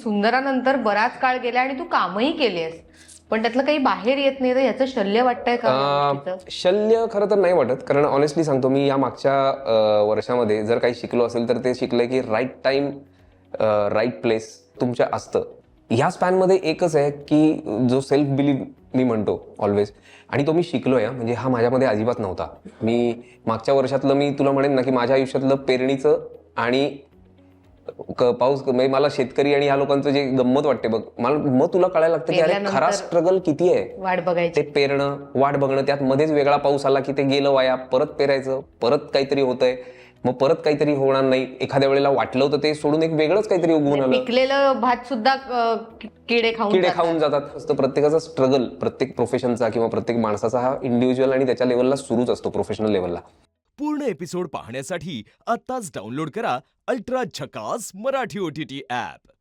सुंदरानंतर बराच काळ गेला आणि तू कामही केलेस, पण त्यातलं काही बाहेर येत नाही, तर ह्याचं शल्य वाटतंय का या गोष्टीचं? शल्य खरं तर नाही वाटत, कारण ऑनेस्टली सांगतो मी, या मागच्या वर्षामध्ये जर काही शिकलो असेल तर ते शिकलंय की राईट टाइम राईट प्लेस तुमच्या असतं. ह्या स्पॅनमध्ये एकच आहे की जो सेल्फ बिलीव्ह मी म्हणतो ऑलवेज, आणि तो मी शिकलोय. म्हणजे हा माझ्यामध्ये अजिबात नव्हता. मी मागच्या वर्षातलं मी तुला म्हणेन ना की माझ्या आयुष्यातलं पेरणीचं आणि पाऊस, म्हणजे मला शेतकरी आणि ह्या लोकांचं जे गंमत वाटते बघ, मला मग तुला कळायला लागतं की अरे पेरल्यानंतर खरा स्ट्रगल किती आहे. वाट बघायची. ते पेरणं, वाट बघणं, त्यात मध्येच वेगळा पाऊस आला की ते गेलं वाया, परत पेरायचं, परत काहीतरी होतंय, मग परत काहीतरी होणार नाही. एखाद्या वेळेला वाटलं होतं ते सोडून एक वेगळंच काहीतरी उगवून आलं. पिकलेलं भात सुद्धा किडे खाऊन जातात. असतं प्रत्येकाचा स्ट्रगल, प्रत्येक प्रोफेशनचा किंवा प्रत्येक माणसाचा हा इंडिव्हिज्युअल आणि त्याच्या लेवलला सुरूच असतो, प्रोफेशनल लेवलला. पूर्ण एपिसोड पाहण्यासाठी आत्ताच डाउनलोड करा अल्ट्रा झकास मराठी OTT ॲप.